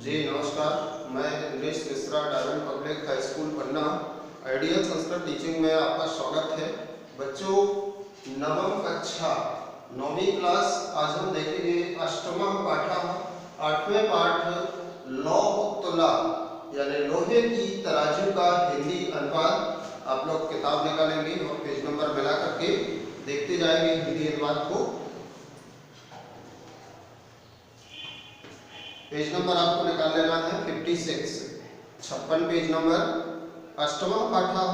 जी नमस्कार, मैं Dinesh Mishra diamond public high school Panna ideal Sanskrit teaching में आपका स्वागत है। बच्चों, नवम कक्षा 9वीं क्लास आज हम देखेंगे अष्टमः पाठः 8वें पाठ लौह तुला यानी लोहे की तराजू का हिंदी अनुवाद। आप लोग किताब निकालेंगे और पेज नंबर मिला करके देखते जाएंगे हिंदी अनुवाद को। पेज नंबर आपको निकाल लेना है 56 पेज नंबर। अष्टमः पाठः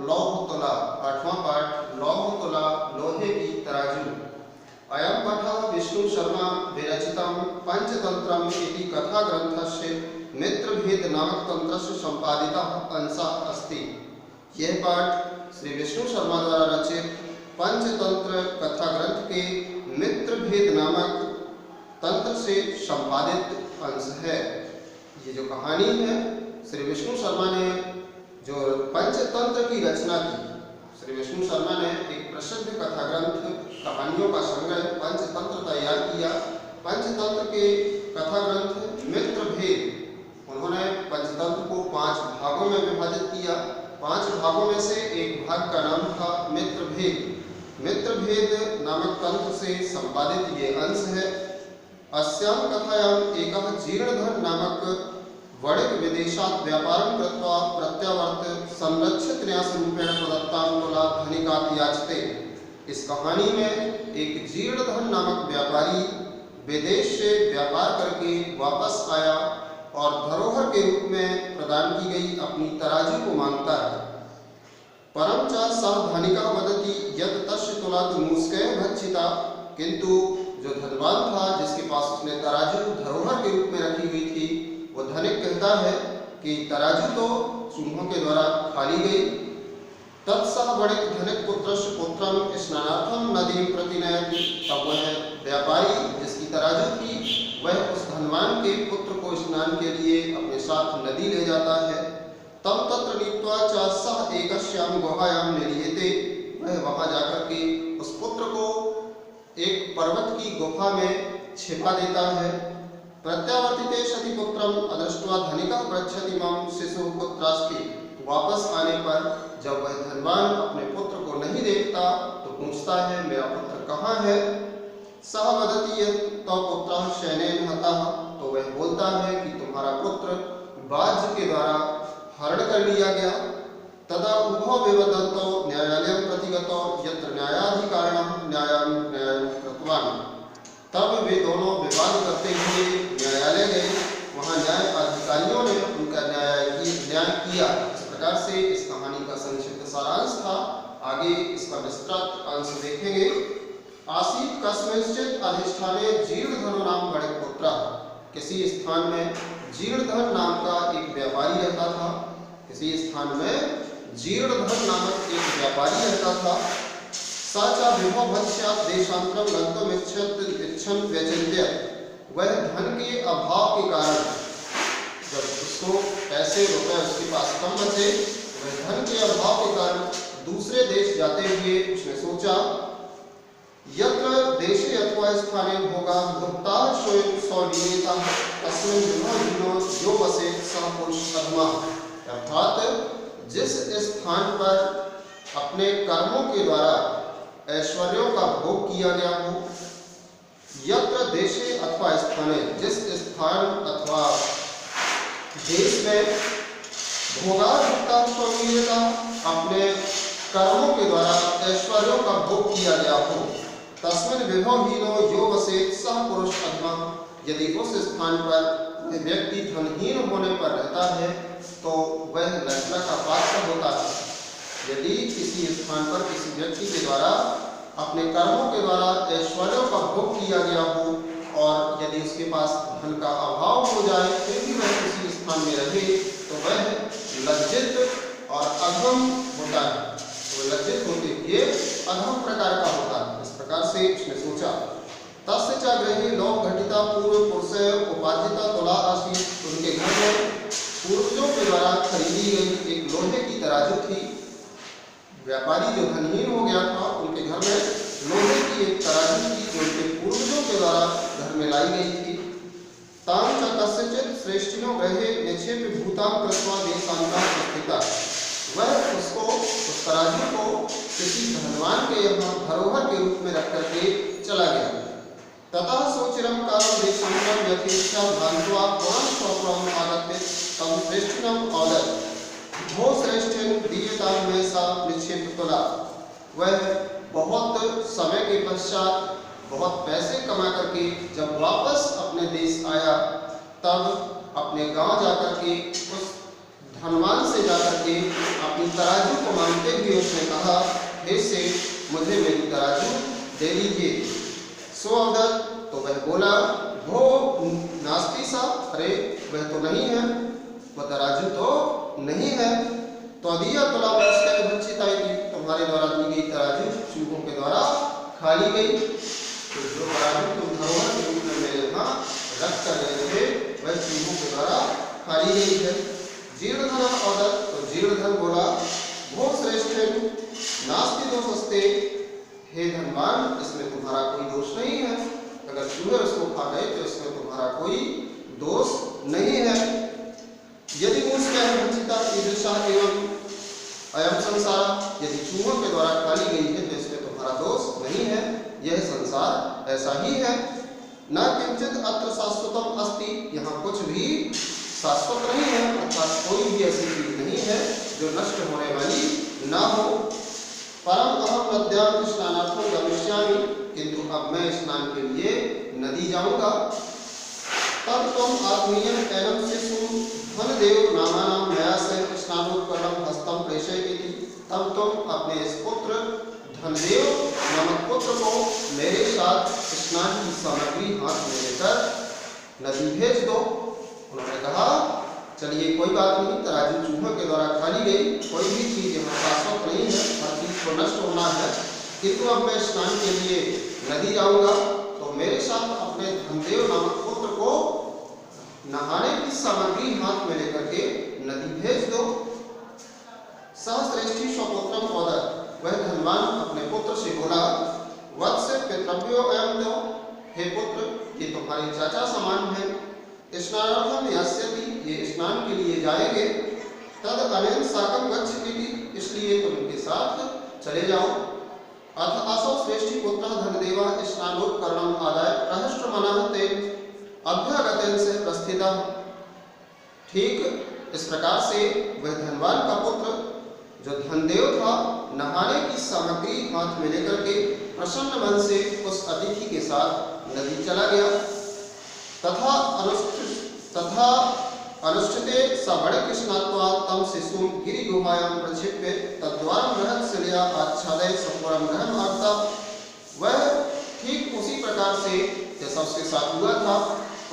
लौह तुला, 8वां पाठ लौह तुला लोहे की तराजू। अयं पाठः विष्णु शर्मा विरचितं पंचतंत्रम् इति कथा ग्रंथस्य मित्रभेद नामक तंत्रस्य संपादितः अंशः अस्ति। यह पाठ श्री विष्णु शर्मा द्वारा रचित पंचतंत्र कथा ग्रंथ के मित्रभेद नामक तंत्र से संपादित अंश है। ये जो कहानी है, श्री विष्णु शर्मा ने जो पंचतंत्र की रचना की, श्री विष्णु शर्मा ने एक प्रसिद्ध कथा ग्रंथ कहानियों का संग्रह पंचतंत्र तैयार किया। पंचतंत्र के कथा ग्रंथ मित्रभेद, उन्होंने पंचतंत्र को 5 भागों में विभाजित किया। 5 भागों में से एक भाग का नाम था मित्रभेद। मित्रभेद नामक तंत्र से संपादित ये अंश है। अस्यां कथायां एकः जीर्णधर नामक वणिक विदेशात् व्यापारं कृत्वा प्रत्यावर्त संरक्षित न्यासरूपेण प्रदत्तां तुला धनिकात् याचते। इस कहानी में एक जीर्णधर नामक व्यापारी विदेश से व्यापार करके वापस आया और धरोहर के रूप में प्रदान की गई अपनी तराजू को मांगता है। परं च सः धनिकः वदति यत् तस्य तुलात् मूषकैः भक्षिता। किंतु जो धनवान था, जिसके पास उसने तराजू धरोहर के रूप में रखी हुई थी, वो धनिक कहता है कि तराजू तो चूहों के द्वारा खा ली गई। तत्सह वणिक धनिक पुत्रस्य पुत्रं स्नानार्थं नदीं प्रति नयति। तब वह व्यापारी जिसकी तराजू थी, वह उस धनवान के पुत्र को स्नान के लिए अपने साथ नदी ले जाता है। तम तत्र नीत्वा च सः एकस्यां गुहायां निलीयते। वह वहां जाकर के उस पुत्र को एक पर्वत की गुफा में छिपा देता है। प्रत्यावर्तिते सति पुत्रम अदृष्ट्वा धनिकः पृच्छति मम शिशुः कुत्रास्ति। वापस आने पर जब वह धनवान अपने पुत्र को नहीं देखता तो पूछता है, मेरा पुत्र कहाँ है? सः वदति यत् तव पुत्रः शयनेन हतः। तो वह बोलता है कि तुम्हारा पुत्र बाज के द्वारा हरण कर लिया गया। तदा उभौ विवदन्तौ न्यायालयं प्रति गतौ यत्र न्यायाधिकारिणः न्यायं कृतवान्। तब वे दोनों विवाद करते हुए न्यायालय गए। वहां न्याय अधिकारियों ने उनका न्याय किया। इस प्रकार से इस कहानी का संक्षिप्त सारांश था। आगे इसका विस्तृत अंश देखेंगे। आसीत् कस्मिंश्चित् अधिष्ठाने जीर्णधरो नाम वणिक पुत्रः। किसी स्थान में जीर्णधर नाम का एक व्यापारी रहता था। किसी स्थान में जीर्णधर नामक एक व्यापारी रहता था। स च विभो भक्ष्यात् देशान्तरं गन्तुम् इच्छन् व्यचिन्त्यत्। वह धन के अभाव के कारण, जब उसको पैसे रुपए उसके पास कम बचे, वह धन के अभाव के कारण दूसरे देश जाते हुए उसने सोचा, यत्र देशे अथवा स्थाने भोगा भुक्ता स्वयं स्वनियता तस्मिन् विभो जो वसे सः पुरुषः अधमः। अर्थात जिस स्थान पर अपने कर्मों के द्वारा ऐश्वर्यों का भोग किया गया हो, यत्र देशे अथवा स्थाने, जिस स्थान अथवा देश में भोगाभुक्ता स्वमीयता, अपने कर्मों के द्वारा ऐश्वर्यों का भोग किया गया हो, तस्मिन् विभवहीनो यो वसेत् सः पुरुषः अधमः। यदि उस स्थान पर वह व्यक्ति धनहीन होने पर रहता है तो वह लज्जा का पात्र होता है। यदि किसी स्थान पर किसी व्यक्ति के द्वारा अपने कर्मों के द्वारा ऐश्वर्यों का भोग किया गया हो और यदि उसके पास धन का अभाव हो जाए फिर भी वह किसी स्थान में रहे तो वह लज्जित और अधम होता है। तो लज्जित होते हुए अधम प्रकार का होता है। इस प्रकार से उसने सोचा। तस्य च गृहे लोक घटिता पूर्व पुरुष उपार्जिता तुला आसीत्। उनके घर में पूर्वजों के द्वारा खरीदी गई एक लोहे की तराजू थी। व्यापारी जो धनहीन हो गया था, उनके घर में लोहे की एक तराजू थी जो उनके पूर्वजों के द्वारा घर में लाई गई थी। तां च कस्यचित् कश्चित श्रेष्ठिनो ग्रहे निक्षेप भूतां कृत्वा देशान्तां स्थिता। वह उसको उस तराजू को किसी धनवान के यहाँ धरोहर के रूप में रख करके चला गया। ततः सोचिरं कालं देशान्तं यथेच्छा भान्त्वा पुनः स्वपुरम् आगत्य तं श्रेष्ठिनम् औदत्। भो श्रेष्ठिन दीयतां मे सा निक्षेप तुला। वह बहुत समय के पश्चात बहुत पैसे कमा करके जब वापस अपने देश आया, तब अपने गांव जाकर के उस धनवान से जाकर के अपनी तराजू को मांगते हुए उसने कहा, हे सेठ, मुझे मेरी तराजू दे दीजिए। सो अवदत्त, तो वह बोला, भो नास्ति सा, अरे वह तो नहीं है, वह तराजू तो नहीं है। तो अदीय तुला भक्षिता, तुम्हारे द्वारा दी गई तराजू चूहों के द्वारा खा ली गई। तो जो तराजू तुम धरोहर के रूप में मेरे यहाँ रख कर गए थे, वह चूहों के द्वारा खा ली गई है। जीर्णधन औदत्त, तो जीर्णधन बोला, भो श्रेष्ठ नास्ति दोषस्ते, हे धनवान, इसमें तुम्हारा कोई दोष नहीं है। अगर चूहे उसको खा गए तो इसमें तुम्हारा कोई दोष नहीं है। यदि भक्षिता ईदृशा एवं अयम संसार, यदि चूहों के द्वारा खा ली गई है तो इसमें तुम्हारा दोष नहीं है, यह संसार ऐसा ही है। न किंचित अत्र शाश्वतम अस्ति, यहाँ कुछ भी शाश्वत नहीं है, अर्थात कोई भी ऐसी चीज नहीं है जो नष्ट होने वाली ना हो। परम अहम नद्यां स्नानार्थं गमिष्यामि, किंतु अब मैं स्नान के लिए नदी जाऊंगा। तब तुम आत्मीयं एनं शिशुं धनदेव नामानां मया सह स्नानोपकरणं हस्तं प्रेषयति। तब तुम अपने इस पुत्र धनदेव नामक पुत्र को मेरे साथ स्नान की सामग्री हाथ में लेकर नदी भेज दो। उन्होंने कहा, चलिए कोई बात नहीं, तराजू चूहों के द्वारा खा ली गई, कोई भी चीज यहाँ शाश्वत नहीं है, हर चीज को नष्ट होना है, किंतु अब मैं स्नान के लिए नदी जाऊंगा, तो मेरे साथ अपने धनदेव नामक पुत्र को नहाने की सामग्री हाथ में लेकर के नदी भेज दो। सहश्रेष्ठी स्वपुत्रम औदत्त, वह धनवान अपने पुत्र से बोला, वत्स पितृभ्यो अयं दो, हे पुत्र, ये तुम्हारे चाचा समान है। स्नानार्थम यास्यति, ये स्नान के लिए जाएंगे। तद अनेन साकं गच्छति, इसलिए तुम इनके साथ चले जाओ। अथ असौ श्रेष्ठी पुत्र धनदेवः स्नानोपकरणम् आदाय प्रहृष्टमनः तेन अभ्यागतेन सह प्रस्थितः। ठीक इस प्रकार से वह धनवान का पुत्र जो धनदेव था, नहाने की सामग्री हाथ में लेकर के प्रसन्न मन से उस अतिथि के साथ नदी चला गया। तथा अनुष्ठिते सबड़क स्नात्वा तम शिशुं गिरिगुहायां प्रक्षिप्य तद्वारं बृहत्शिलया आच्छादय सपुरं गृहम् आगता। वह ठीक उसी प्रकार से जैसा उसके साथ हुआ था,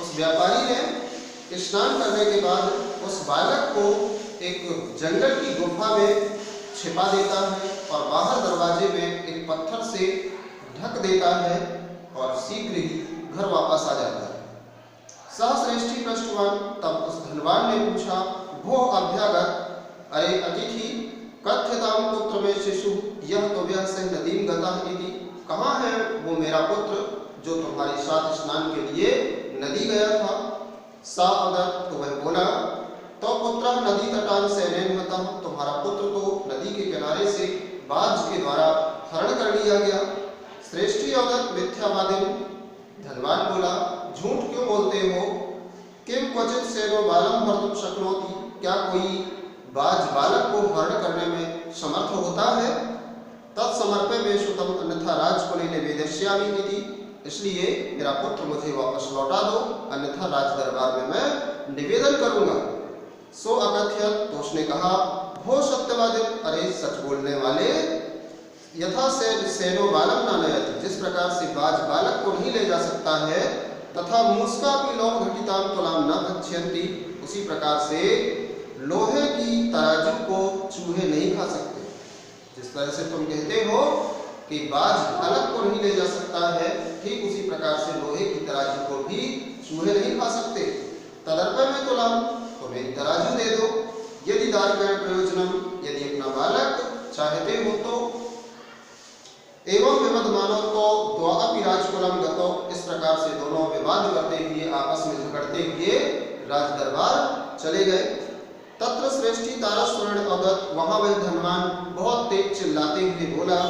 उस व्यापारी ने स्नान करने के बाद उस बालक को एक जंगल की गुफा में छिपा देता है और बाहर दरवाजे में एक पत्थर से ढक देता है और शीघ्र ही घर वापस आ जाता है। सहश्रेष्ठी पृष्ठवान, तब उस धनवान ने पूछा, भो अभ्यागत, अरे अतिथि, कथ्यतां पुत्र में शिशु यह तो व्यः सह नदीं गतः इति, कहाँ है वो मेरा पुत्र जो तुम्हारे साथ स्नान के लिए नदी गया था। सा अवदत्त, तो वह बोला, तो पुत्र नदी तटान सैनेन हतः, तुम्हारा पुत्र तो नदी के किनारे से बाज के द्वारा हरण कर लिया गया। श्रेष्ठी अवदत्त मिथ्यावादिन, धनवान बोला, झूठ क्यों बोलते हो। किम क्वचित सेनो बालम हर्तुं शक्नोति, क्या कोई बाज बालक को हरण करने में समर्थ होता है। तत्समर्पय में श्रुतम अन्यथा राजकुलीने वेदस्यामि इति, इसलिए मेरा पुत्र मुझे वापस लौटा दो, अन्यथा राज दरबार में मैं निवेदन करूंगा। सो अकथ्यत, तो उसने कहा, भो सत्यवादिन, अरे सच बोलने वाले, यथा से सेनो बालम न नयति, जिस प्रकार से बाज बालक को नहीं ले जा सकता है, तथा मूषका भी लौह घटितां तुलां न भक्ष्यन्ति, उसी प्रकार से लोहे की तराजू को चूहे नहीं खा सकते। जिस तरह से तुम कहते हो कि बाज बालक को नहीं ले जा सकता है, ठीक उसी प्रकार से लोहे की तराजू को भी चूहे नहीं खा सकते। तदर्पय में तुलां, तो मेरी तराजू दे दो। यदि दार्घ्येण प्रयोजनम, यदि अपना बालक चाहते हो तो। एवं विवदमानो तो द्वाअपि राजकुलम गतो, इस प्रकार से दोनों विवाद करते हुए आपस में झगड़ते हुए राज दरबार चले गए। तत्र श्रेष्ठी तारस्वर्ण अवदत्, वहां वह धनवान बहुत तेज चिल्लाते हुए बोला,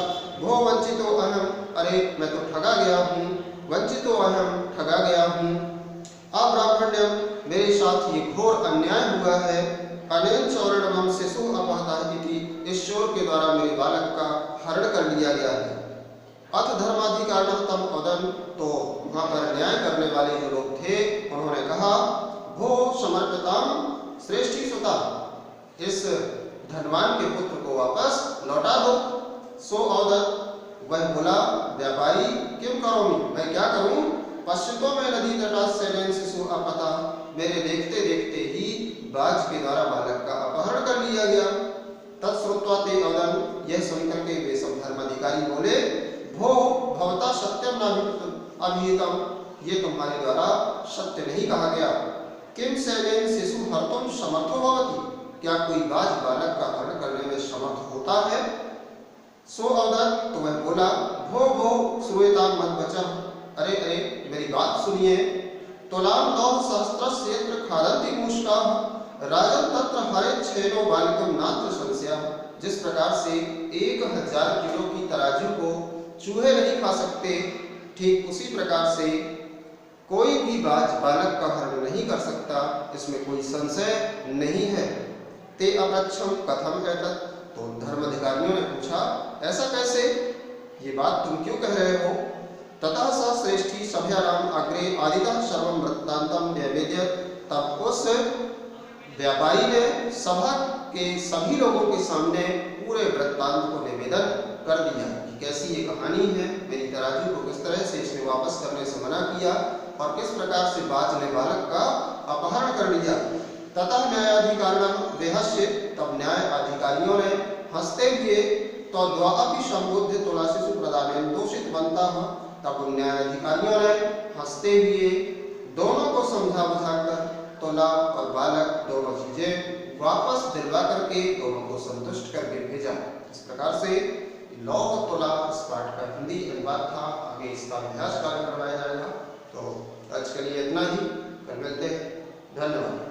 भो वंचितो अहम, अरे मैं तो ठगा गया हूँ, वंचितो अहम, ठगा गया हूँ। अब्राह्मण्यम, मेरे साथ ये घोर अन्याय हुआ है। अनेन चौरणम शिशु अपहता इति, इस चोर के द्वारा मेरे बालक का हरण कर लिया गया है। अथ धर्माधिकारिणः तम वदन्, तो वहां पर न्याय करने वाले जो लोग थे उन्होंने कहा, भो समर्पिताम श्रेष्ठी सुता, इस धनवान के पुत्र को वापस लौटा दो। सो अवदत्, वह बोला, व्यापारी किम करोमि, मैं क्या करूं। पश्चितो में नदी तटास्यनेन शिशु अपहता, मेरे देखते देखते ही बाज के द्वारा बालक का अपहरण कर लिया गया। तत्श्रुत्वा ते अवदन्, यह सुनकर के वे सब धर्माधिकारी बोले, भो भवता सत्यम अभिहितम, ये तुम्हारे द्वारा सत्य नहीं कहा गया। किम सेनेन शिशु हर्तुम समर्थो भवति, क्या कोई बाज बालक का हरण करने में समर्थ होता है। सो अवदत्, तो वह बोला, भो भो श्रूयतां मद्वचः, अरे अरे मेरी बात सुनिए। तुलाम दौह सहस्त्रस्य यत्र खादन्ति मूषकाः, राजन तत्र हरेत् छेनो बालिकं नात्र संशयः, जिस प्रकार से 1000 किलो की तराजू को चूहे नहीं खा सकते, ठीक उसी प्रकार से कोई भी बाज बालक का हरण नहीं कर सकता, इसमें कोई संशय नहीं है। ते अपृच्छम कथम एतत्, तो धर्माधिकारियों ने पूछा, ऐसा कैसे, ये बात तुम क्यों कह रहे हो। ततः स श्रेष्ठी सभ्यानाम अग्रे आदितः सर्वं वृत्तान्तं न्यवेद्यत्, तब उस व्यापारी ने सभा के सभी लोगों के सामने पूरे वृत्तांत को निवेदन कर दिया कि कैसी ये कहानी है, मेरी तराजू को किस तरह से इसने वापस करने से मना किया और किस प्रकार से बाज ने बालक का अपहरण कर लिया। ततः न्यायाधिकारिणः विहस्य, तब न्याय अधिकारियों ने हंसते हुए तो द्वापि संबुद्ध तुलाशिषु प्रदानेन दोषित बनता है, तब उन न्यायाधिकारियों ने हंसते हुए दोनों को समझा बुझाकर तोला और बालक दोनों चीजें वापस दिलवा करके दोनों को संतुष्ट करके भेजा। इस प्रकार से लौह तोला इस पाठ का हिंदी अनुवाद था। आगे इसका अभ्यास कार्य करवाया जाएगा। तो आज के लिए इतना ही, कल मिलते हैं। धन्यवाद।